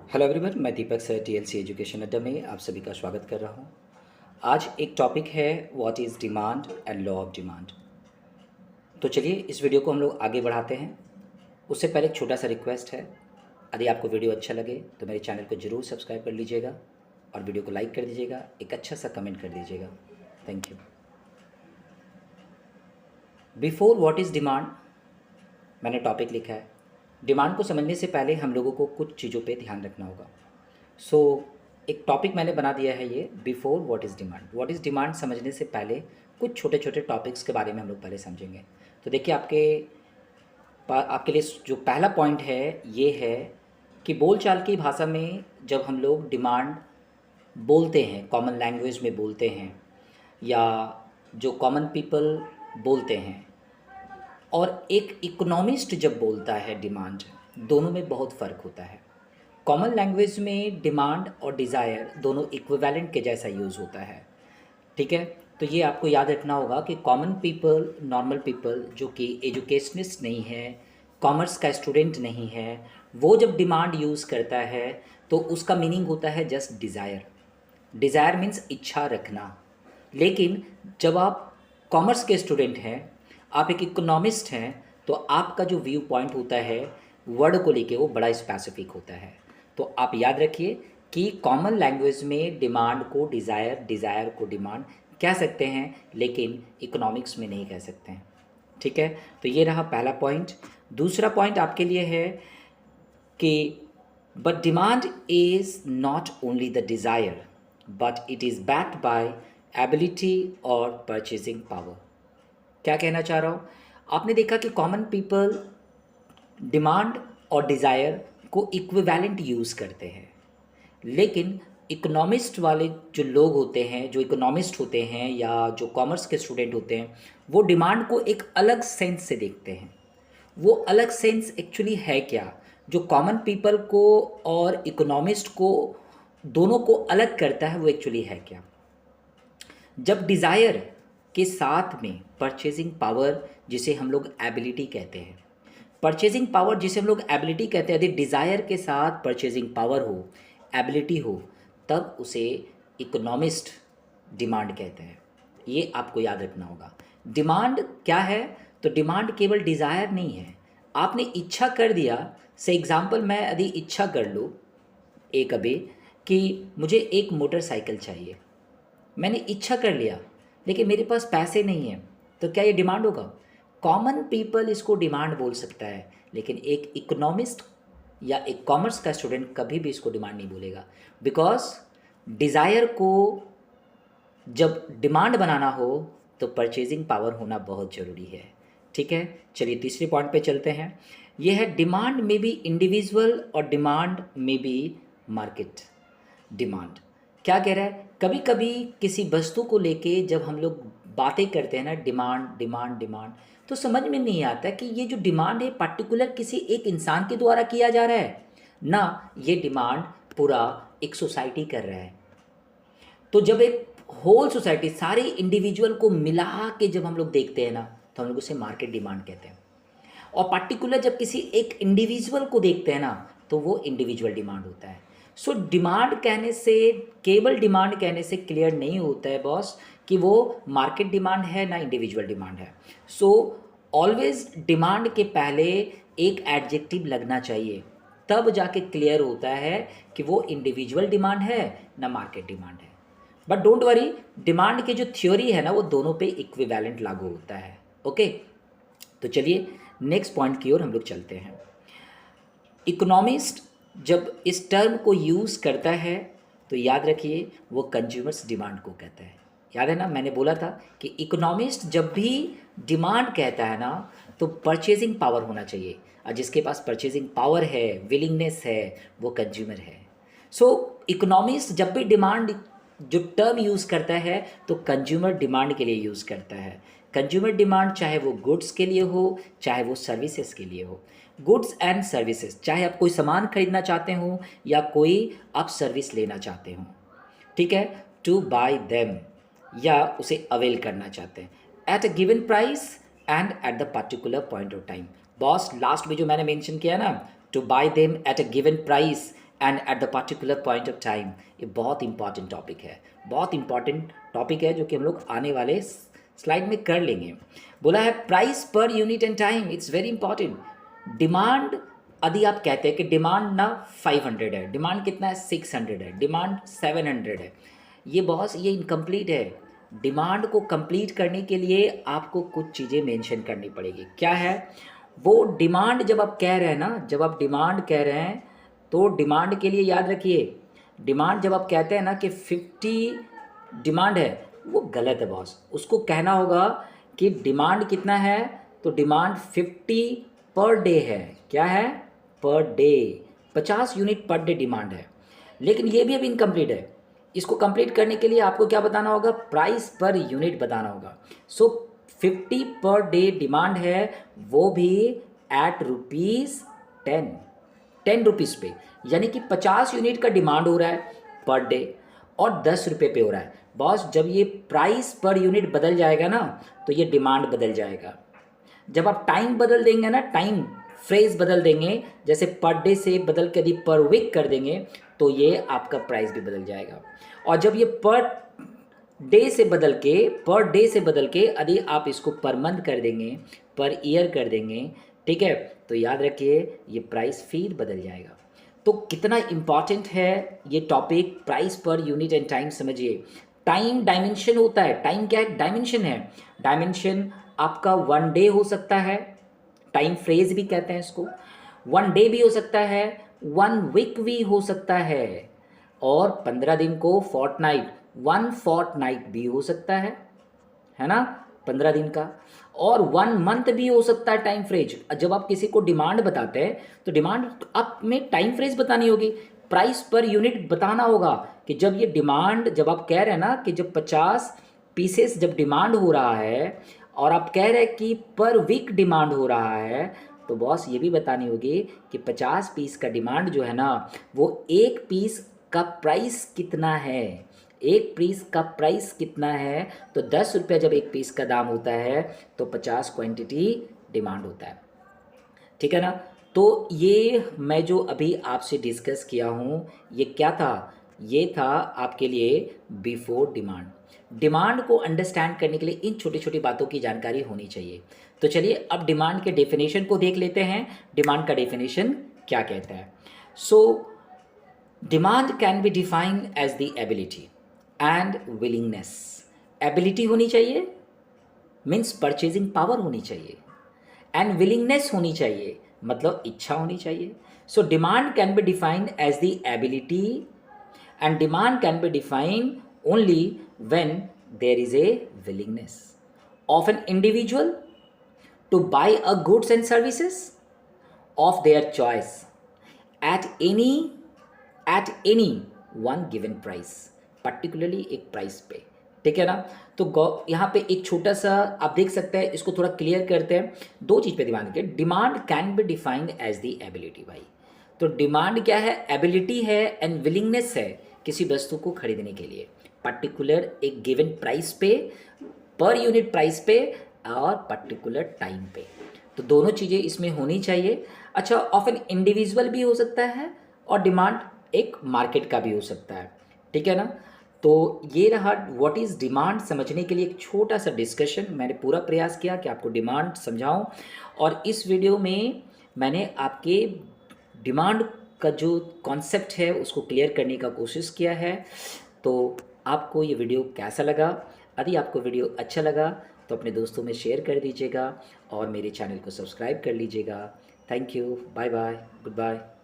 Hello everyone, मैं दीपक sir TLC education अड्डा में आप सभी का स्वागत कर रहा हूं। आज एक टॉपिक है what is demand and law of demand. तो चलिए इस वीडियो को हम लोग आगे बढ़ाते हैं। उससे पहले एक छोटा सा रिक्वेस्ट है, यदि आपको वीडियो अच्छा लगे तो मेरे चैनल को ज़रूर सब्सक्राइब कर लीजिएगा और वीडियो को लाइक कर दीजिएगा, एक अच्छा सा कमेंट कर दीजिएगा। Thank you. Before what is demand मैंने टॉपिक लिखा है। डिमांड को समझने से पहले हम लोगों को कुछ चीज़ों पे ध्यान रखना होगा। एक टॉपिक मैंने बना दिया है ये, before what is demand. What is demand समझने से पहले कुछ छोटे छोटे टॉपिक्स के बारे में हम लोग पहले समझेंगे। तो देखिए, आपके लिए जो पहला पॉइंट है ये है कि बोलचाल की भाषा में जब हम लोग डिमांड बोलते हैं, कॉमन लैंग्वेज में बोलते हैं या जो कॉमन पीपल बोलते हैं, और एक इकोनॉमिस्ट जब बोलता है डिमांड, दोनों में बहुत फ़र्क होता है। कॉमन लैंग्वेज में डिमांड और डिज़ायर दोनों इक्विवेलेंट के जैसा यूज़ होता है, ठीक है। तो ये आपको याद रखना होगा कि कॉमन पीपल, नॉर्मल पीपल जो कि एजुकेशनिस्ट नहीं है, कॉमर्स का स्टूडेंट नहीं है, वो जब डिमांड यूज़ करता है तो उसका मीनिंग होता है जस्ट डिज़ायर। डिज़ायर मीन्स इच्छा रखना। लेकिन जब आप कॉमर्स के स्टूडेंट हैं, आप एक इकोनॉमिस्ट हैं, तो आपका जो व्यू पॉइंट होता है वर्ड को लेके वो बड़ा स्पेसिफिक होता है। तो आप याद रखिए कि कॉमन लैंग्वेज में डिमांड को डिज़ायर, डिज़ायर को डिमांड कह सकते हैं, लेकिन इकोनॉमिक्स में नहीं कह सकते हैं, ठीक है। तो ये रहा पहला पॉइंट। दूसरा पॉइंट आपके लिए है कि but demand is not only the desire but it is backed by ability और परचेजिंग पावर। क्या कहना चाह रहा हूँ, आपने देखा कि कॉमन पीपल डिमांड और डिज़ायर को इक्विवेलेंट यूज़ करते हैं, लेकिन इकोनॉमिस्ट वाले जो लोग होते हैं, जो इकोनॉमिस्ट होते हैं या जो कॉमर्स के स्टूडेंट होते हैं, वो डिमांड को एक अलग सेंस से देखते हैं। वो अलग सेंस एक्चुअली है क्या, जो कॉमन पीपल को और इकोनॉमिस्ट को दोनों को अलग करता है, वो एक्चुअली है क्या। जब डिज़ायर के साथ में परचेजिंग पावर, जिसे हम लोग एबिलिटी कहते हैं, परचेजिंग पावर जिसे हम लोग एबिलिटी कहते हैं, यदि डिज़ायर के साथ परचेजिंग पावर हो, एबिलिटी हो, तब उसे इकोनॉमिस्ट डिमांड कहते हैं। ये आपको याद रखना होगा। डिमांड क्या है, तो डिमांड केवल डिज़ायर नहीं है। आपने इच्छा कर दिया, से एग्ज़ाम्पल मैं यदि इच्छा कर लूँ एक अभी कि मुझे एक मोटरसाइकिल चाहिए, मैंने इच्छा कर लिया, लेकिन मेरे पास पैसे नहीं हैं, तो क्या ये डिमांड होगा? कॉमन पीपल इसको डिमांड बोल सकता है, लेकिन एक इकोनॉमिस्ट या एक कॉमर्स का स्टूडेंट कभी भी इसको डिमांड नहीं बोलेगा। बिकॉज डिज़ायर को जब डिमांड बनाना हो तो परचेजिंग पावर होना बहुत ज़रूरी है, ठीक है। चलिए तीसरे पॉइंट पे चलते हैं। यह है डिमांड में भी इंडिविजुअल और डिमांड में भी मार्केट डिमांड। क्या कह रहा है, कभी कभी किसी वस्तु को लेके जब हम लोग बातें करते हैं ना, डिमांड डिमांड डिमांड, तो समझ में नहीं आता कि ये जो डिमांड है पर्टिकुलर किसी एक इंसान के द्वारा किया जा रहा है ना, ये डिमांड पूरा एक सोसाइटी कर रहा है। तो जब एक होल सोसाइटी, सारे इंडिविजुअल को मिला के जब हम लोग देखते हैं ना, तो हम लोग उसे मार्केट डिमांड कहते हैं। और पर्टिकुलर जब किसी एक इंडिविजुअल को देखते हैं ना, तो वो इंडिविजुअल डिमांड होता है। सो डिमांड कहने से, केवल डिमांड कहने से क्लियर नहीं होता है बॉस कि वो मार्केट डिमांड है ना इंडिविजुअल डिमांड है। सो ऑलवेज डिमांड के पहले एक एडजेक्टिव लगना चाहिए, तब जाके क्लियर होता है कि वो इंडिविजुअल डिमांड है ना मार्केट डिमांड है। बट डोंट वरी, डिमांड की जो थ्योरी है ना, वो दोनों पे इक्विवेलेंट लागू होता है। ओके, तो चलिए नेक्स्ट पॉइंट की ओर हम लोग चलते हैं। इकोनॉमिस्ट जब इस टर्म को यूज़ करता है तो याद रखिए वो कंज्यूमर्स डिमांड को कहता है। याद है ना, मैंने बोला था कि इकोनॉमिस्ट जब भी डिमांड कहता है ना, तो परचेजिंग पावर होना चाहिए, और जिसके पास परचेजिंग पावर है, विलिंगनेस है, वो कंज्यूमर है। सो इकोनॉमिस्ट जब भी डिमांड जो टर्म यूज़ करता है तो कंज्यूमर डिमांड के लिए यूज़ करता है। कंज्यूमर डिमांड चाहे वो गुड्स के लिए हो, चाहे वो सर्विसेज के लिए हो। गुड्स एंड सर्विसेज, चाहे आप कोई सामान खरीदना चाहते हो या कोई आप सर्विस लेना चाहते हो, ठीक है, टू बाय देम, या उसे अवेल करना चाहते हैं at a given price and at the particular point of time. Boss last में जो मैंने मेंशन किया ना, to buy them at a given price and at the particular point of time. ये बहुत इंपॉर्टेंट टॉपिक है, बहुत इंपॉर्टेंट टॉपिक है जो कि हम लोग आने वाले स्लाइड में कर लेंगे। बोला है price per unit and time, it's very important. Demand, यदि आप कहते हैं कि डिमांड ना 500 है, डिमांड कितना है 600 है, डिमांड 700 है, ये बॉस ये इनकम्प्लीट है। डिमांड को कंप्लीट करने के लिए आपको कुछ चीज़ें मेंशन करनी पड़ेगी। क्या है वो डिमांड? जब आप कह रहे हैं ना, जब आप डिमांड कह रहे हैं तो डिमांड के लिए याद रखिए, डिमांड जब आप कहते हैं ना कि 50 डिमांड है, वो गलत है बॉस। उसको कहना होगा कि डिमांड कितना है, तो डिमांड 50 पर डे है। क्या है? Per day, 50 unit per day demand है। लेकिन ये भी अभी इनकम्प्लीट है। इसको कंप्लीट करने के लिए आपको क्या बताना होगा? प्राइस पर यूनिट बताना होगा। सो 50 पर डे डिमांड है, वो भी एट ₹10, 10 रुपीज़ पे, यानी कि 50 यूनिट का डिमांड हो रहा है पर डे और 10 रुपये पे हो रहा है। बॉस जब ये प्राइस पर यूनिट बदल जाएगा ना, तो ये डिमांड बदल जाएगा। जब आप टाइम बदल देंगे ना, टाइम फ्रेज बदल देंगे, जैसे पर डे से बदल के यदि पर वीक कर देंगे, तो ये आपका प्राइस भी बदल जाएगा। और जब ये पर डे से बदल के, पर डे से बदल के यदि आप इसको पर मंथ कर देंगे, पर ईयर कर देंगे, ठीक है, तो याद रखिए ये प्राइस फिर बदल जाएगा। तो कितना इंपॉर्टेंट है ये topic, price per unit and time. समझिए, टाइम डायमेंशन होता है। टाइम क्या है? डायमेंशन है। डायमेंशन आपका 1 डे हो सकता है, टाइम फ्रेज भी कहते हैं इसको। 1 डे भी हो सकता है, 1 वीक भी हो सकता है, और 15 दिन को फोर्टनाइट, 1 फोर्टनाइट भी हो सकता है ना, 15 दिन का। और 1 मंथ भी हो सकता है टाइम फ्रेज। जब आप किसी को डिमांड बताते हैं तो डिमांड आप में टाइम फ्रेज बतानी होगी, प्राइस पर यूनिट बताना होगा कि जब ये डिमांड, जब आप कह रहे हैं ना कि जब 50 पीसेस जब डिमांड हो रहा है और आप कह रहे हैं कि पर वीक डिमांड हो रहा है, तो बॉस ये भी बतानी होगी कि 50 पीस का डिमांड जो है ना, वो एक पीस का प्राइस कितना है। एक पीस का प्राइस कितना है? तो 10 रुपये जब एक पीस का दाम होता है, तो 50 क्वांटिटी डिमांड होता है। ठीक है ना। तो ये मैं जो अभी आपसे डिस्कस किया हूँ, ये क्या था? ये था आपके लिए बिफोर डिमांड। डिमांड को अंडरस्टैंड करने के लिए इन छोटी छोटी बातों की जानकारी होनी चाहिए। तो चलिए अब डिमांड के डेफिनेशन को देख लेते हैं। डिमांड का डेफिनेशन क्या कहता है? So demand can be defined as the ability and willingness. Ability होनी चाहिए, मीन्स परचेजिंग पावर होनी चाहिए, एंड विलिंगनेस होनी चाहिए, मतलब इच्छा होनी चाहिए। So demand can be defined as the ability and demand can be defined only when there is a willingness of an individual to buy a goods and services of their choice at any one given price, particularly एक price पे। ठीक है ना। तो यहाँ पे एक छोटा सा आप देख सकते हैं, इसको थोड़ा क्लियर करते हैं। दो चीज़ पे ध्यान रखिए। Demand can be defined as the ability. भाई तो डिमांड क्या है? एबिलिटी है एंड विलिंगनेस है किसी वस्तु को खरीदने के लिए, पर्टिकुलर एक गिवन प्राइस पे, पर यूनिट प्राइस पे, और पर्टिकुलर टाइम पे। तो दोनों चीज़ें इसमें होनी चाहिए। अच्छा, ऑफ एन इंडिविजुअल भी हो सकता है और डिमांड एक मार्केट का भी हो सकता है। ठीक है ना। तो ये रहा व्हाट इज़ डिमांड समझने के लिए एक छोटा सा डिस्कशन। मैंने पूरा प्रयास किया कि आपको डिमांड समझाऊं, और इस वीडियो में मैंने आपके डिमांड का जो कॉन्सेप्ट है उसको क्लियर करने का कोशिश किया है। तो आपको ये वीडियो कैसा लगा? यदि आपको वीडियो अच्छा लगा तो अपने दोस्तों में शेयर कर दीजिएगा और मेरे चैनल को सब्सक्राइब कर लीजिएगा। Thank you, bye bye, good bye.